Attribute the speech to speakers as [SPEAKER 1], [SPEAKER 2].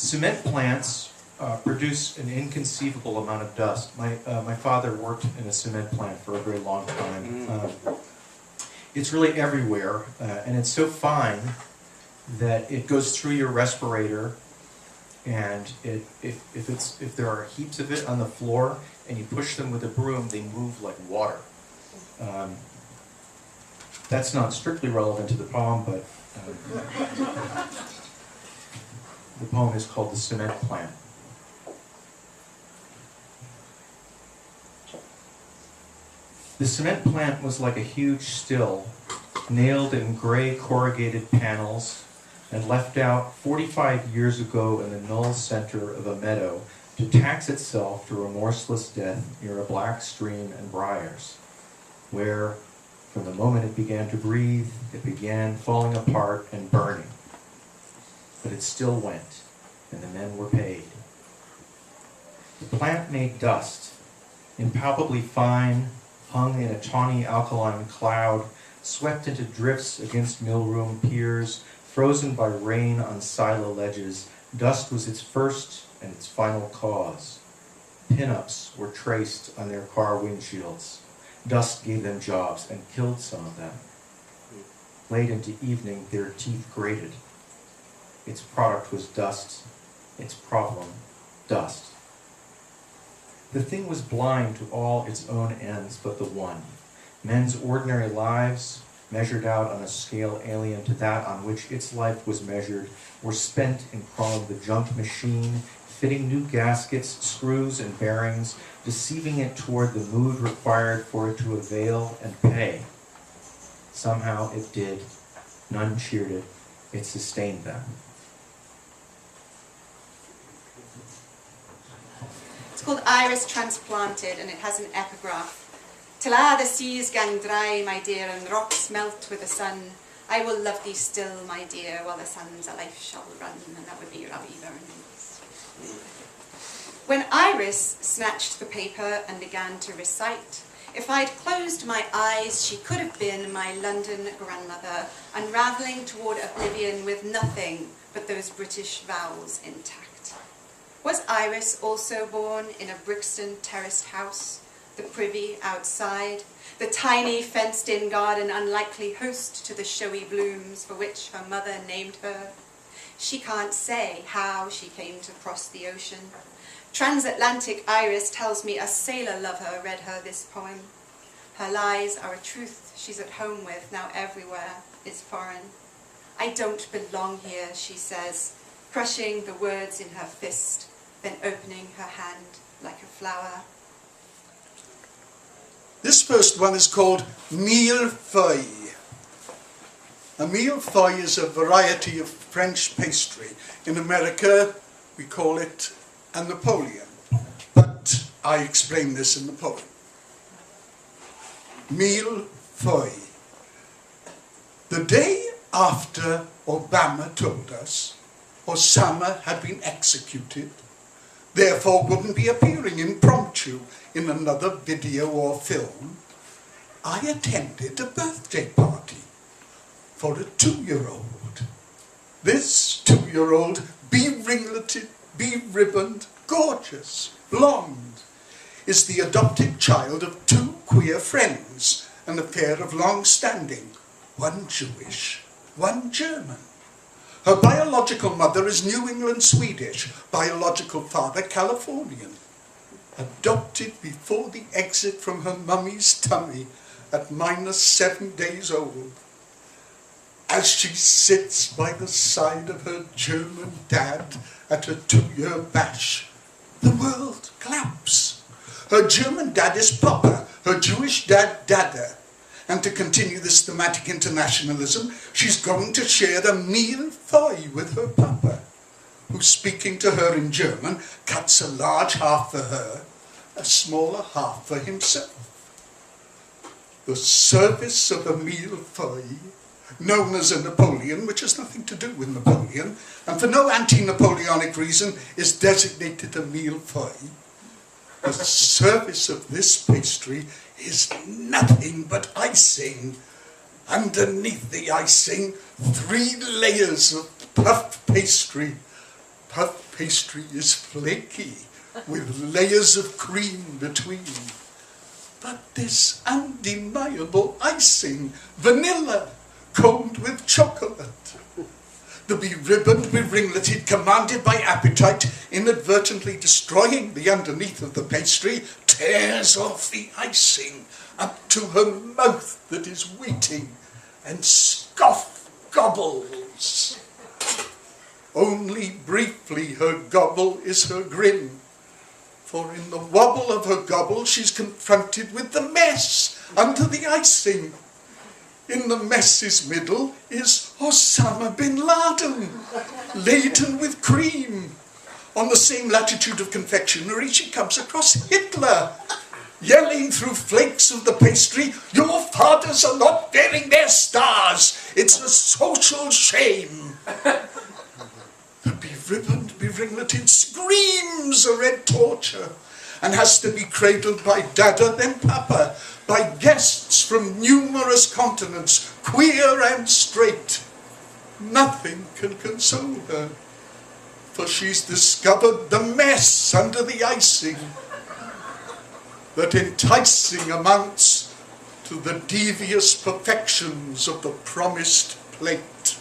[SPEAKER 1] Cement plants produce an inconceivable amount of dust. My father worked in a cement plant for a very long time. It's really everywhere, and it's so fine that it goes through your respirator, and if there are heaps of it on the floor and you push them with a broom, they move like water. That's not strictly relevant to the poem, but the poem is called The Cement Plant. The cement plant was like a huge still, nailed in gray corrugated panels and left out 45 years ago in the null center of a meadow to tax itself to remorseless death near a black stream and briars, where, from the moment it began to breathe, it began falling apart and burning. But it still went, and the men were paid. The plant made dust, impalpably fine, hung in a tawny alkaline cloud, swept into drifts against millroom piers, frozen by rain on silo ledges. Dust was its first and its final cause. Pin-ups were traced on their car windshields. Dust gave them jobs and killed some of them. Late into evening, their teeth grated. Its product was dust. Its problem, dust. The thing was blind to all its own ends but the one. Men's ordinary lives, measured out on a scale alien to that on which its life was measured, were spent in crawling the junk machine, fitting new gaskets, screws, and bearings, deceiving it toward the mood required for it to avail and pay. Somehow it did. None cheered it. It sustained them.
[SPEAKER 2] It's called Iris Transplanted, and it has an epigraph. Till the seas gang dry, my dear, and rocks melt with the sun, I will love thee still, my dear, while the sands of life shall run. And that would be Ravi Burns. When Iris snatched the paper and began to recite, if I'd closed my eyes, she could have been my London grandmother, unravelling toward oblivion with nothing but those British vowels intact. Was Iris also born in a Brixton terraced house, the privy outside, the tiny fenced-in garden unlikely host to the showy blooms for which her mother named her? She can't say how she came to cross the ocean. Transatlantic Iris tells me a sailor lover read her this poem. Her lies are a truth she's at home with, now everywhere is foreign. I don't belong here, she says, crushing the words in her fist, then opening her hand like a flower.
[SPEAKER 3] This first one is called millefeuille. A millefeuille is a variety of French pastry. In America, we call it a Napoleon, but I explain this in the poem. Millefeuille. The day after Obama told us Osama had been executed, therefore wouldn't be appearing impromptu in another video or film, I attended a birthday party for a 2-year-old. This 2-year-old, be-ringleted, be-ribboned, gorgeous, blonde, is the adopted child of 2 queer friends, an affair of long standing, one Jewish, one German. Her biological mother is New England Swedish, biological father Californian. Adopted before the exit from her mummy's tummy at -7 days old. As she sits by the side of her German dad at a 2-year bash, the world claps. Her German dad is Papa, her Jewish dad Dada. And to continue this thematic internationalism, she's going to share the millefeuille with her Papa, who, speaking to her in German, cuts a large half for her, a smaller half for himself. The service of a millefeuille, known as a Napoleon, which has nothing to do with Napoleon, and for no anti-Napoleonic reason, is designated a millefeuille. The service of this pastry is nothing but icing. Underneath the icing, 3 layers of puff pastry, puff pastry is flaky, with layers of cream between. But this undeniable icing, vanilla, cold with chocolate. The be-ribboned, be-ringleted, commanded by appetite, inadvertently destroying the underneath of the pastry, tears off the icing up to her mouth that is waiting, and scoff gobbles. Only briefly her gobble is her grin, for in the wobble of her gobble she's confronted with the mess under the icing. In the mess's middle is Osama bin Laden, laden with cream. On the same latitude of confectionery she comes across Hitler, yelling through flakes of the pastry, "Your fathers are not bearing their stars. It's a social shame." The be-ribboned, be-ringleted screams a red torture and has to be cradled by Dada then Papa, by guests from numerous continents, queer and straight. Nothing can console her, for she's discovered the mess under the icing, that enticing amounts to the devious perfections of the promised plate.